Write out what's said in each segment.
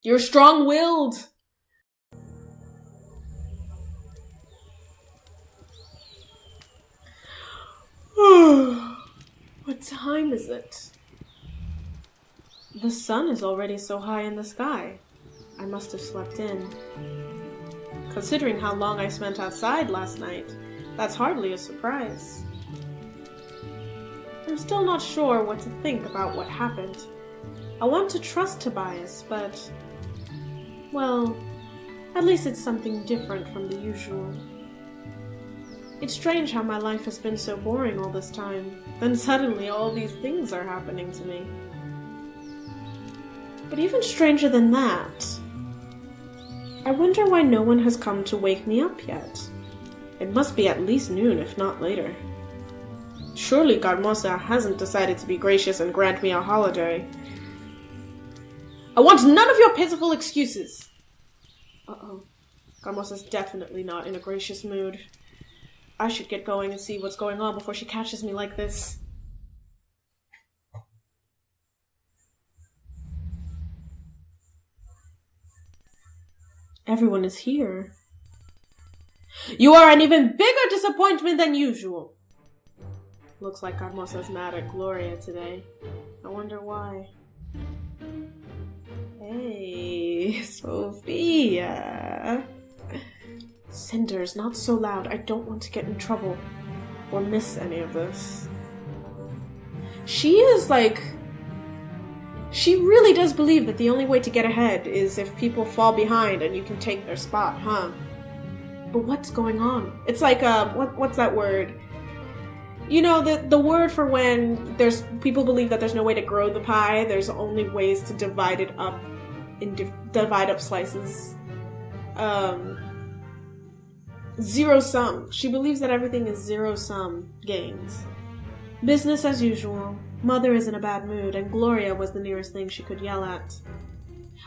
You're strong-willed. What time is it? The sun is already so high in the sky. I must have slept in. Considering how long I spent outside last night, that's hardly a surprise. I'm still not sure what to think about what happened. I want to trust Tobias, but, well, at least it's something different from the usual. It's strange how my life has been so boring all this time, then suddenly all these things are happening to me. But even stranger than that, I wonder why no one has come to wake me up yet. It must be at least noon, if not later. Surely Garmosa hasn't decided to be gracious and grant me a holiday. I want none of your pitiful excuses! Uh-oh. Garmosa's definitely not in a gracious mood. I should get going and see what's going on before she catches me like this. Everyone is here. You are an even bigger disappointment than usual. Looks like Garmosa's mad at Gloria today. I wonder why. Hey, Sophia. Cinders, not so loud. I don't want to get in trouble or miss any of this. She really does believe that the only way to get ahead is if people fall behind and you can take their spot, huh? But what's going on? It's like, what's that word? You know, the word for when there's people believe that there's no way to grow the pie, there's only ways to divide it up divide up slices. Zero sum. She believes that everything is zero sum gains. Business as usual. Mother is in a bad mood, and Gloria was the nearest thing she could yell at.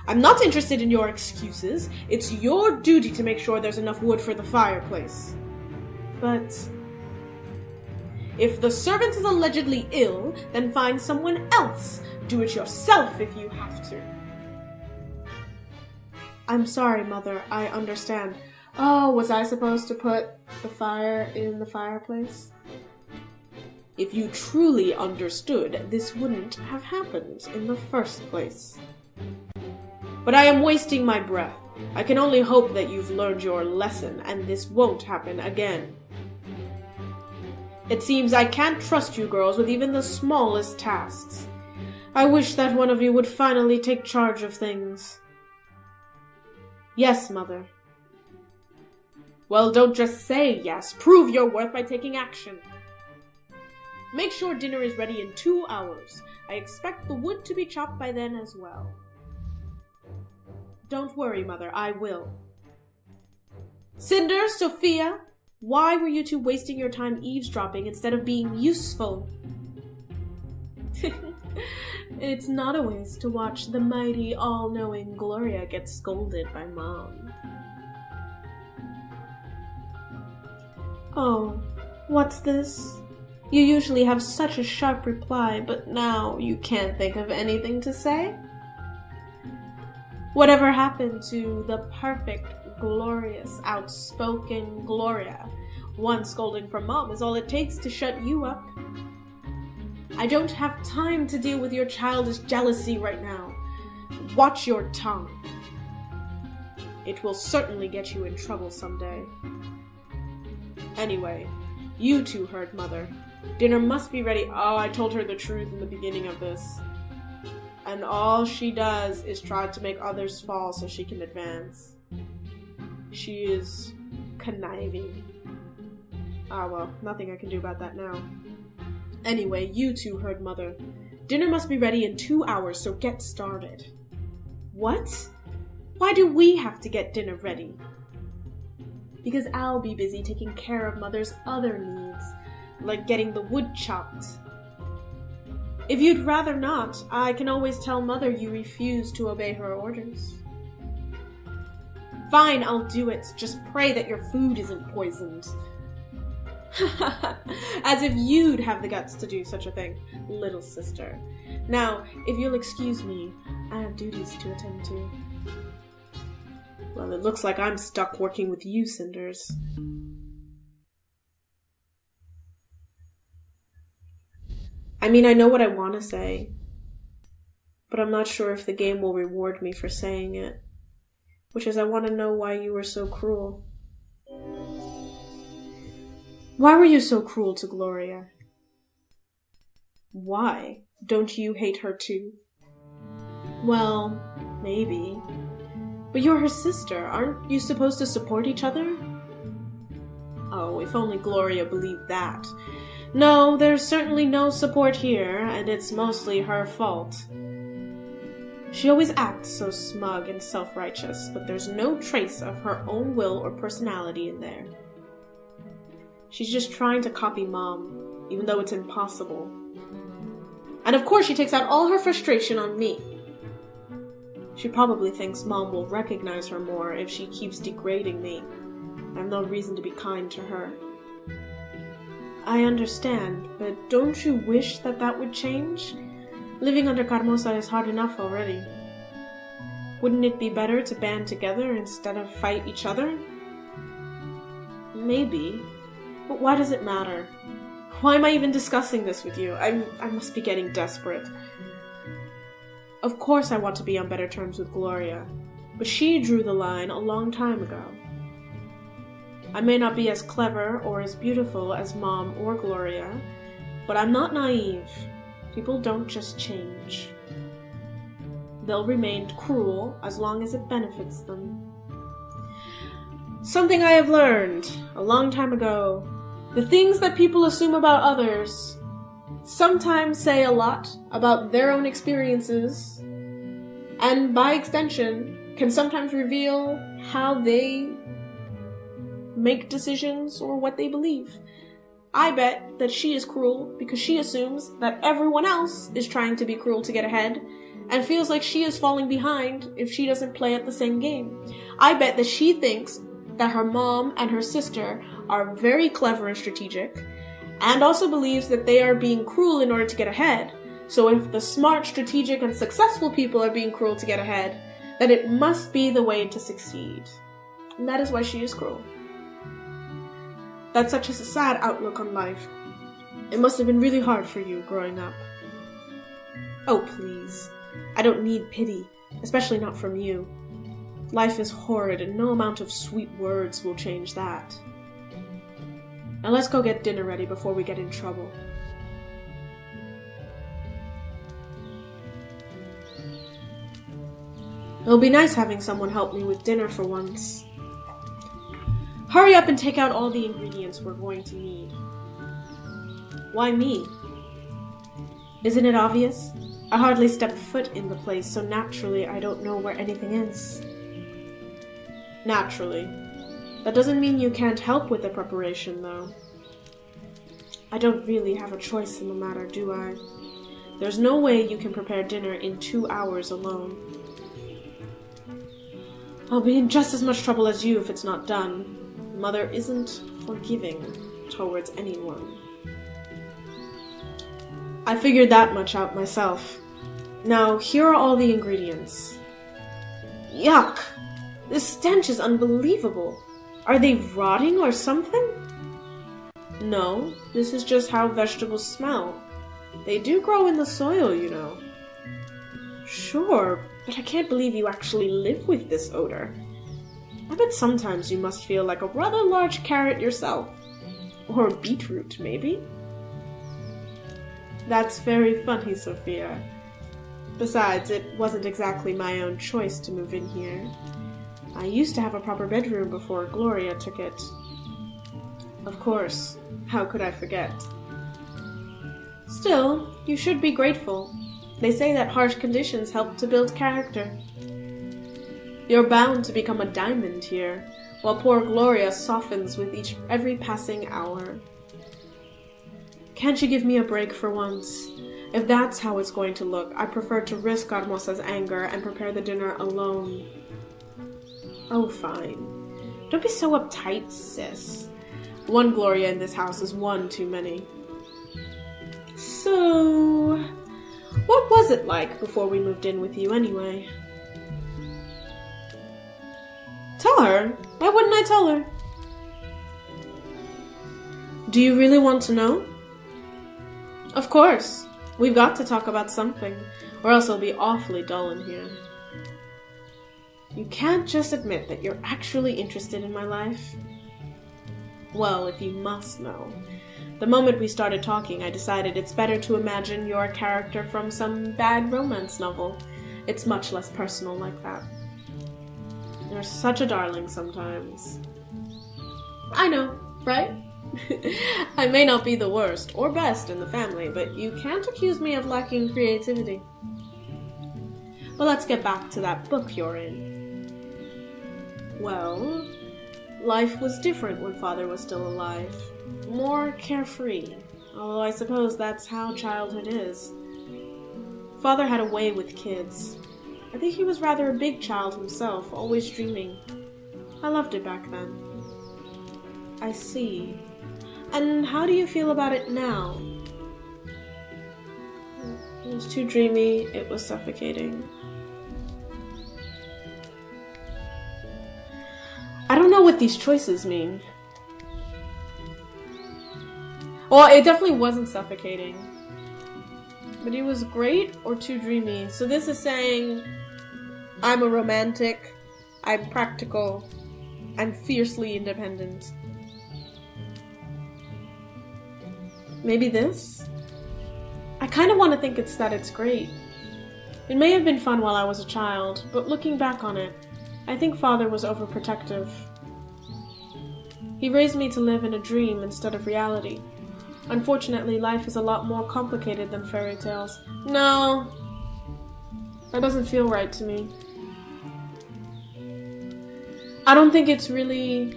I'm not interested in your excuses. It's your duty to make sure there's enough wood for the fireplace. But if the servant is allegedly ill, then find someone else. Do it yourself if you have to. I'm sorry, Mother. I understand. Oh, was I supposed to put the fire in the fireplace? If you truly understood, this wouldn't have happened in the first place. But I am wasting my breath. I can only hope that you've learned your lesson and this won't happen again. It seems I can't trust you girls with even the smallest tasks. I wish that one of you would finally take charge of things. Yes, Mother. Well, don't just say yes. Prove your worth by taking action. Make sure dinner is ready in 2 hours. I expect the wood to be chopped by then as well. Don't worry, Mother. I will. Cinders, Sophia, why were you two wasting your time eavesdropping instead of being useful? It's not a waste to watch the mighty, all-knowing Gloria get scolded by Mom. Oh, what's this? You usually have such a sharp reply, but now you can't think of anything to say? Whatever happened to the perfect, glorious, outspoken Gloria? One scolding from Mom is all it takes to shut you up. I don't have time to deal with your childish jealousy right now. Watch your tongue. It will certainly get you in trouble someday. Anyway, you two heard Mother. Dinner must be ready. Oh, I told her the truth in the beginning of this. And all she does is try to make others fall so she can advance. She is conniving. Ah, well, nothing I can do about that now. Anyway, you two heard Mother. Dinner must be ready in 2 hours, so get started. What? Why do we have to get dinner ready? Because I'll be busy taking care of Mother's other needs, like getting the wood chopped. If you'd rather not, I can always tell Mother you refuse to obey her orders. Fine, I'll do it. Just pray that your food isn't poisoned. As if you'd have the guts to do such a thing, little sister. Now, if you'll excuse me, I have duties to attend to. Well, it looks like I'm stuck working with you, Cinders. I mean, I know what I want to say, but I'm not sure if the game will reward me for saying it. Which is, I want to know why you were so cruel. Why were you so cruel to Gloria? Why? Don't you hate her too? Well, maybe. But you're her sister. Aren't you supposed to support each other? Oh, if only Gloria believed that. No, there's certainly no support here, and it's mostly her fault. She always acts so smug and self-righteous, but there's no trace of her own will or personality in there. She's just trying to copy Mom, even though it's impossible. And of course she takes out all her frustration on me. She probably thinks Mom will recognize her more if she keeps degrading me. I have no reason to be kind to her. I understand, but don't you wish that that would change? Living under Carmosa is hard enough already. Wouldn't it be better to band together instead of fight each other? Maybe. But why does it matter? Why am I even discussing this with you? I must be getting desperate. Of course I want to be on better terms with Gloria, but she drew the line a long time ago. I may not be as clever or as beautiful as Mom or Gloria, but I'm not naive. People don't just change. They'll remain cruel as long as it benefits them. Something I have learned a long time ago. The things that people assume about others sometimes say a lot about their own experiences, and by extension can sometimes reveal how they make decisions or what they believe. I bet that she is cruel because she assumes that everyone else is trying to be cruel to get ahead and feels like she is falling behind if she doesn't play at the same game. I bet that she thinks that her mom and her sister are very clever and strategic, and also believes that they are being cruel in order to get ahead. So if the smart, strategic, and successful people are being cruel to get ahead, then it must be the way to succeed. And that is why she is cruel. That's such a sad outlook on life. It must have been really hard for you growing up. Oh, please. I don't need pity, especially not from you. Life is horrid, and no amount of sweet words will change that. Now let's go get dinner ready before we get in trouble. It'll be nice having someone help me with dinner for once. Hurry up and take out all the ingredients we're going to need. Why me? Isn't it obvious? I hardly step foot in the place, so naturally I don't know where anything is. Naturally. That doesn't mean you can't help with the preparation, though. I don't really have a choice in the matter, do I? There's no way you can prepare dinner in 2 hours alone. I'll be in just as much trouble as you if it's not done. Mother isn't forgiving towards anyone. I figured that much out myself. Now, here are all the ingredients. Yuck! This stench is unbelievable. Are they rotting or something? No, this is just how vegetables smell. They do grow in the soil, you know. Sure, but I can't believe you actually live with this odor. I bet sometimes you must feel like a rather large carrot yourself. Or beetroot, maybe? That's very funny, Sophia. Besides, it wasn't exactly my own choice to move in here. I used to have a proper bedroom before Gloria took it. Of course, how could I forget? Still, you should be grateful. They say that harsh conditions help to build character. You're bound to become a diamond here, while poor Gloria softens with every passing hour. Can't you give me a break for once? If that's how it's going to look, I prefer to risk Carmosa's anger and prepare the dinner alone. Oh, fine. Don't be so uptight, sis. One Gloria in this house is one too many. So, what was it like before we moved in with you anyway? Tell her. Why wouldn't I tell her? Do you really want to know? Of course. We've got to talk about something, or else it'll be awfully dull in here. You can't just admit that you're actually interested in my life. Well, if you must know, the moment we started talking, I decided it's better to imagine you're a character from some bad romance novel. It's much less personal like that. You're such a darling sometimes. I know, right? I may not be the worst or best in the family, but you can't accuse me of lacking creativity. Well, let's get back to that book you're in. Well, life was different when Father was still alive. More carefree, although I suppose that's how childhood is. Father had a way with kids. I think he was rather a big child himself, always dreaming. I loved it back then. I see. And how do you feel about it now? It was too dreamy, it was suffocating. I don't know what these choices mean. Well, it definitely wasn't suffocating. But it was great or too dreamy. So this is saying, I'm a romantic, I'm practical, I'm fiercely independent. Maybe this? I kind of want to think it's great. It may have been fun while I was a child, but looking back on it, I think Father was overprotective. He raised me to live in a dream instead of reality. Unfortunately, life is a lot more complicated than fairy tales. No, that doesn't feel right to me. I don't think it's really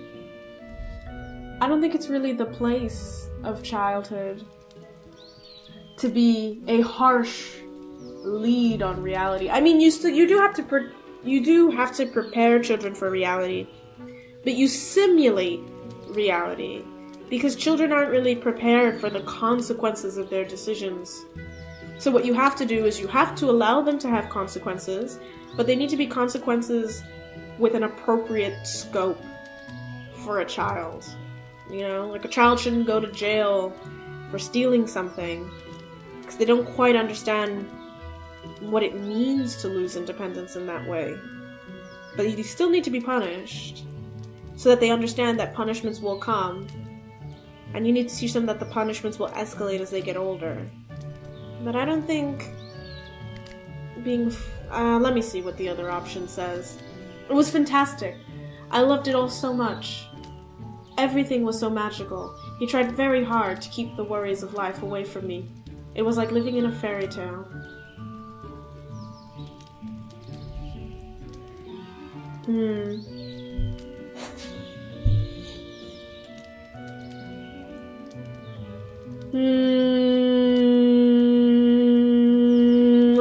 the place of childhood to be a harsh lead on reality. I mean, you do have to prepare children for reality, but you simulate reality because children aren't really prepared for the consequences of their decisions. So what you have to do is you have to allow them to have consequences, but they need to be consequences with an appropriate scope for a child. You know, like a child shouldn't go to jail for stealing something because they don't quite understand what it means to lose independence in that way. But you still need to be punished so that they understand that punishments will come, and you need to teach them that the punishments will escalate as they get older. But I don't think let me see what the other option says. It was fantastic. I loved it all so much. Everything was so magical. He tried very hard to keep the worries of life away from me. It was like living in a fairy tale.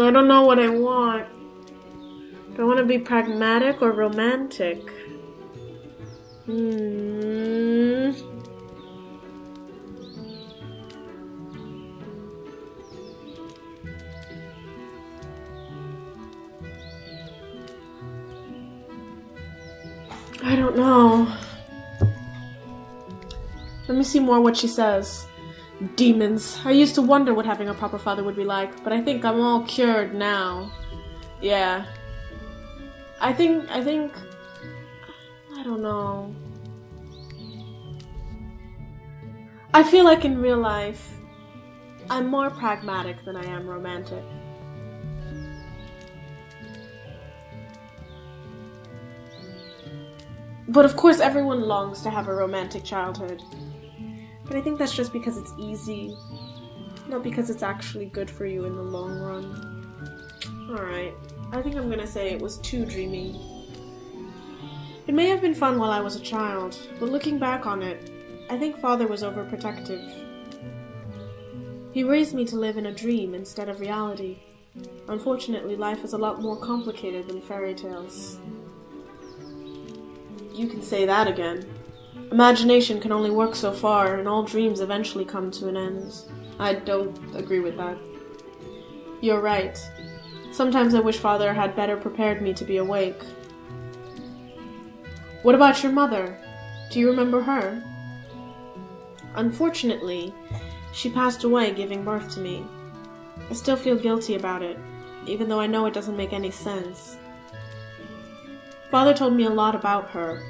I don't know what I want. Do I want to be pragmatic or romantic? I don't know. Let me see more what she says. Demons. I used to wonder what having a proper father would be like, but I think I'm all cured now. Yeah. I think, I don't know. I feel like in real life, I'm more pragmatic than I am romantic. But of course everyone longs to have a romantic childhood. But I think that's just because it's easy, not because it's actually good for you in the long run. Alright, I think I'm gonna say it was too dreamy. It may have been fun while I was a child, but looking back on it, I think Father was overprotective. He raised me to live in a dream instead of reality. Unfortunately, life is a lot more complicated than fairy tales. You can say that again. Imagination can only work so far, and all dreams eventually come to an end. I don't agree with that. You're right. Sometimes I wish Father had better prepared me to be awake. What about your mother? Do you remember her? Unfortunately, she passed away giving birth to me. I still feel guilty about it, even though I know it doesn't make any sense. Father told me a lot about her,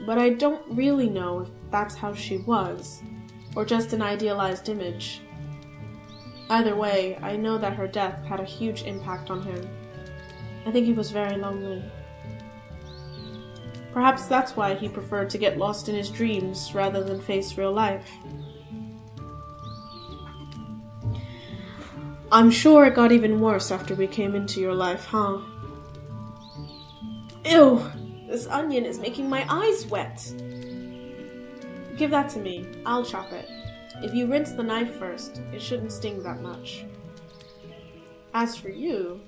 but I don't really know if that's how she was, or just an idealized image. Either way, I know that her death had a huge impact on him. I think he was very lonely. Perhaps that's why he preferred to get lost in his dreams rather than face real life. I'm sure it got even worse after we came into your life, huh? Ew! This onion is making my eyes wet! Give that to me. I'll chop it. If you rinse the knife first, it shouldn't sting that much. As for you,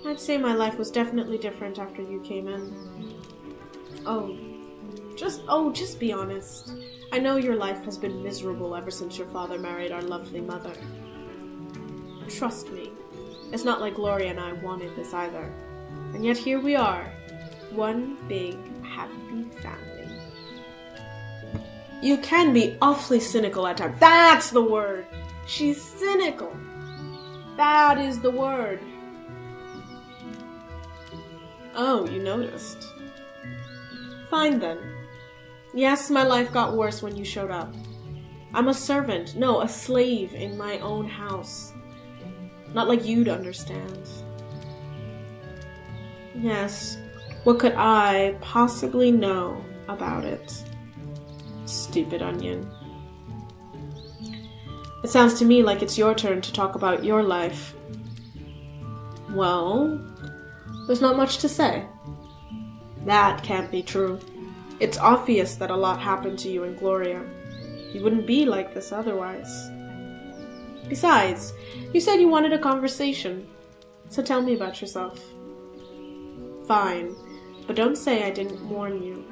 I'd say my life was definitely different after you came in. Just be honest. I know your life has been miserable ever since your father married our lovely mother. Trust me, it's not like Gloria and I wanted this either. And yet here we are, one big, happy family. You can be awfully cynical at times. That's the word! She's cynical. That is the word. Oh, you noticed. Fine then. Yes, my life got worse when you showed up. I'm a servant, no, a slave in my own house. Not like you'd understand. Yes, what could I possibly know about it? Stupid onion. It sounds to me like it's your turn to talk about your life. Well, there's not much to say. That can't be true. It's obvious that a lot happened to you and Gloria. You wouldn't be like this otherwise. Besides, you said you wanted a conversation, so tell me about yourself. Fine, but don't say I didn't warn you.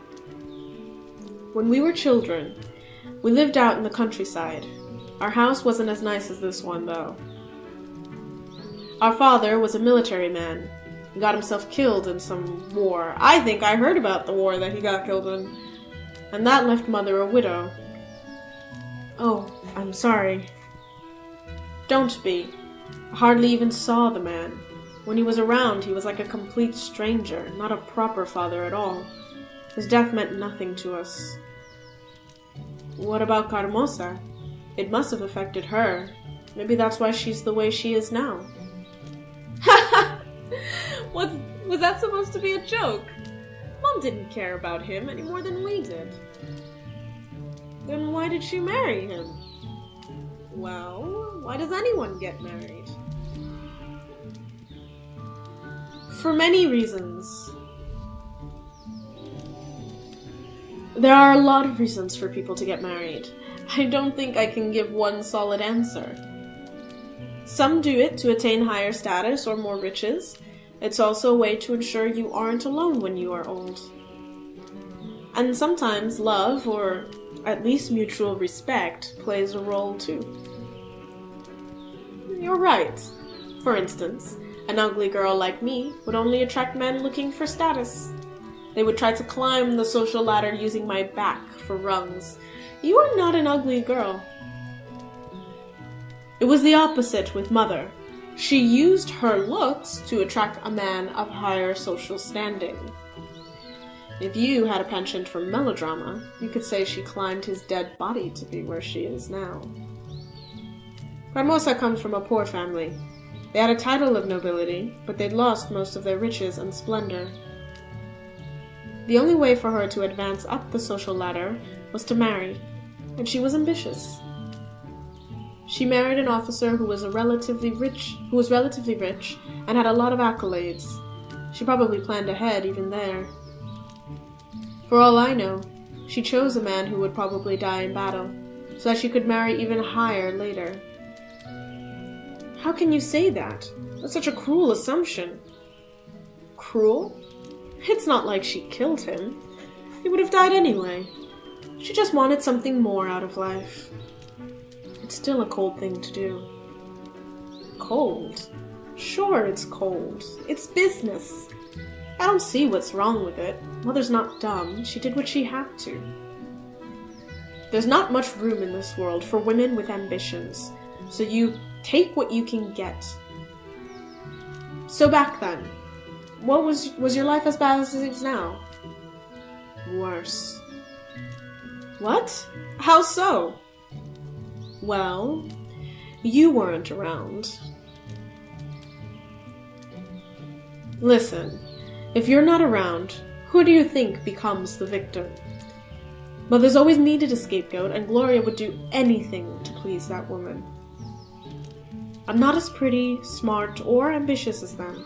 When we were children, we lived out in the countryside. Our house wasn't as nice as this one, though. Our father was a military man. He got himself killed in some war. I think I heard about the war that he got killed in. And that left Mother a widow. Oh, I'm sorry. Don't be. I hardly even saw the man. When he was around, he was like a complete stranger, not a proper father at all. His death meant nothing to us. What about Carmosa? It must have affected her. Maybe that's why she's the way she is now. Was that supposed to be a joke? Mom didn't care about him any more than we did. Then why did she marry him? Well, why does anyone get married? For many reasons. There are a lot of reasons for people to get married. I don't think I can give one solid answer. Some do it to attain higher status or more riches. It's also a way to ensure you aren't alone when you are old. And sometimes love, or at least mutual respect, plays a role too. You're right. For instance, an ugly girl like me would only attract men looking for status. They would try to climb the social ladder using my back for rungs. You are not an ugly girl. It was the opposite with Mother. She used her looks to attract a man of higher social standing. If you had a penchant for melodrama, you could say she climbed his dead body to be where she is now. Carmosa comes from a poor family. They had a title of nobility, but they'd lost most of their riches and splendor. The only way for her to advance up the social ladder was to marry, and she was ambitious. She married an officer who was relatively rich and had a lot of accolades. She probably planned ahead even there. For all I know, she chose a man who would probably die in battle, so that she could marry even higher later. How can you say that? That's such a cruel assumption. Cruel? It's not like she killed him. He would have died anyway. She just wanted something more out of life. It's still a cold thing to do. Cold? Sure, it's cold. It's business. I don't see what's wrong with it. Mother's not dumb. She did what she had to. There's not much room in this world for women with ambitions, so you take what you can get. So back then, what was your life as bad as it is now? Worse. What? How so? Well, you weren't around. Listen, if you're not around, who do you think becomes the victim? Mother's always needed a scapegoat, and Gloria would do anything to please that woman. I'm not as pretty, smart, or ambitious as them,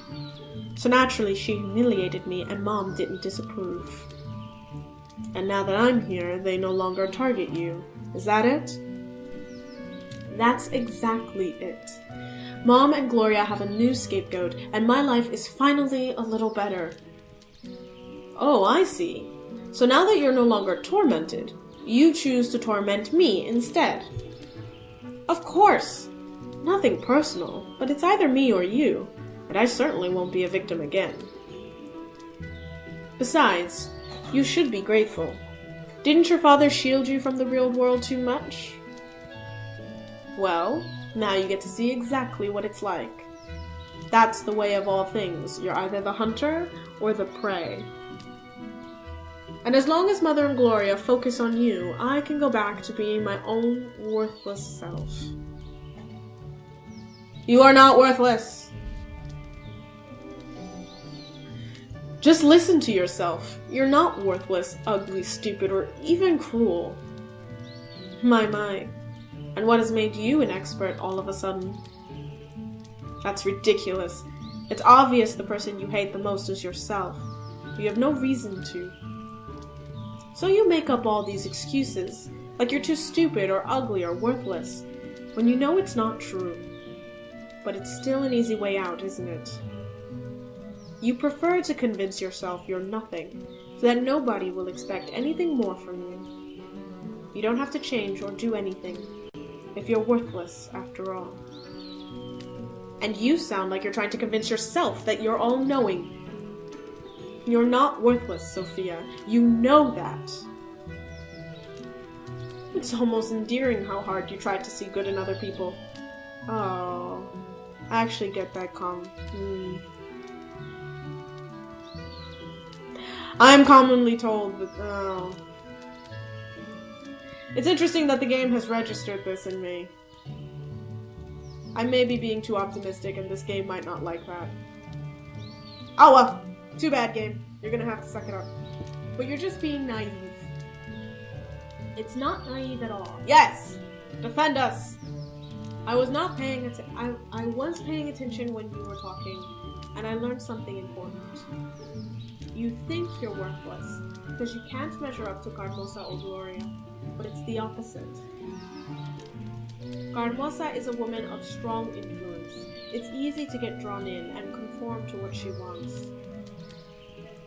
so naturally she humiliated me and Mom didn't disapprove. And now that I'm here, they no longer target you. Is that it? That's exactly it. Mom and Gloria have a new scapegoat, and my life is finally a little better. Oh, I see. So now that you're no longer tormented, you choose to torment me instead. Of course. Nothing personal, but it's either me or you, and I certainly won't be a victim again. Besides, you should be grateful. Didn't your father shield you from the real world too much? Well, now you get to see exactly what it's like. That's the way of all things. You're either the hunter or the prey. And as long as Mother and Gloria focus on you, I can go back to being my own worthless self. You are not worthless. Just listen to yourself. You're not worthless, ugly, stupid, or even cruel. My. And what has made you an expert all of a sudden? That's ridiculous. It's obvious the person you hate the most is yourself. You have no reason to. So you make up all these excuses, like you're too stupid or ugly or worthless, when you know it's not true. But it's still an easy way out, isn't it? You prefer to convince yourself you're nothing, so that nobody will expect anything more from you. You don't have to change or do anything, if you're worthless after all. And you sound like you're trying to convince yourself that you're all-knowing. You're not worthless, Sophia. You know that. It's almost endearing how hard you try to see good in other people. Oh, I actually get that, I'm commonly told that, oh. It's interesting that the game has registered this in me. I may be being too optimistic and this game might not like that. Oh well, too bad, game. You're gonna have to suck it up. But you're just being naive. It's not naive at all. Yes! Defend us! I was not paying attention. I was paying attention when you were talking, and I learned something important. You think you're worthless, because you can't measure up to Carmosa or Gloria, but it's the opposite. Carmosa is a woman of strong influence. It's easy to get drawn in and conform to what she wants.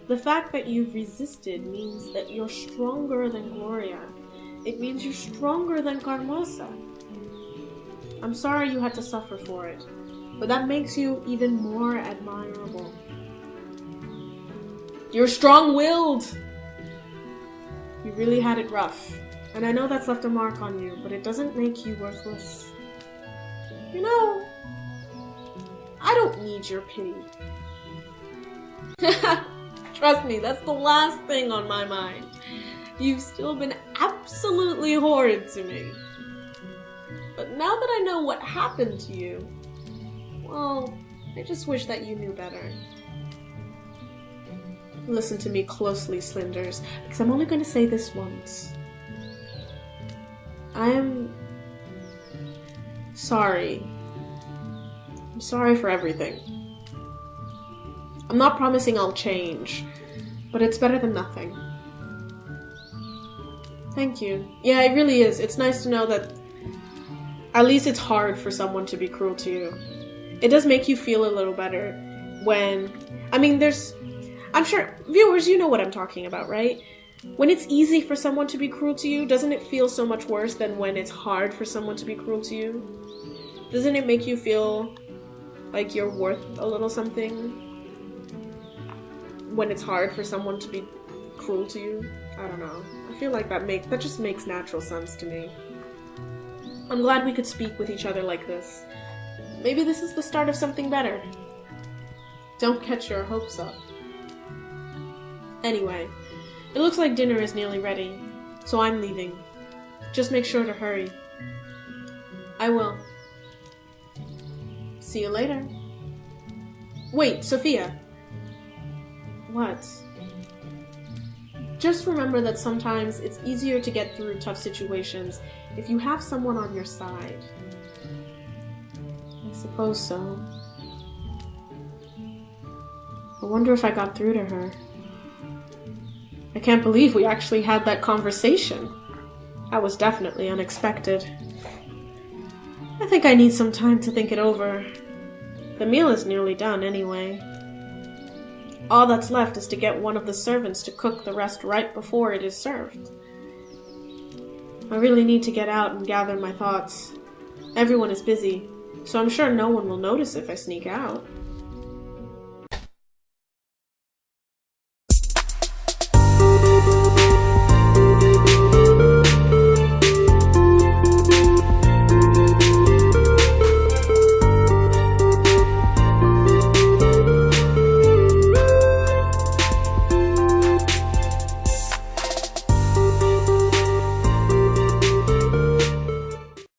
The fact that you've resisted means that you're stronger than Gloria. It means you're stronger than Carmosa. I'm sorry you had to suffer for it, but that makes you even more admirable. You're strong-willed! You really had it rough, and I know that's left a mark on you, but it doesn't make you worthless. You know, I don't need your pity. Trust me, that's the last thing on my mind. You've still been absolutely horrid to me. But now that I know what happened to you, well, I just wish that you knew better. Listen to me closely, Cinders, because I'm only going to say this once. I'm sorry. I'm sorry for everything. I'm not promising I'll change, but it's better than nothing. Thank you. Yeah, it really is. It's nice to know that at least it's hard for someone to be cruel to you. It does make you feel a little better when... I mean, I'm sure, viewers, you know what I'm talking about, right? When it's easy for someone to be cruel to you, doesn't it feel so much worse than when it's hard for someone to be cruel to you? Doesn't it make you feel like you're worth a little something? when it's hard for someone to be cruel to you. I don't know. I feel like that just makes natural sense to me. I'm glad we could speak with each other like this. Maybe this is the start of something better. Don't get your hopes up. Anyway, it looks like dinner is nearly ready, so I'm leaving. Just make sure to hurry. I will. See you later. Wait, Sophia. What? Just remember that sometimes it's easier to get through tough situations if you have someone on your side. I suppose so. I wonder if I got through to her. I can't believe we actually had that conversation. That was definitely unexpected. I think I need some time to think it over. The meal is nearly done anyway. All that's left is to get one of the servants to cook the rest right before it is served. I really need to get out and gather my thoughts. Everyone is busy, so I'm sure no one will notice if I sneak out.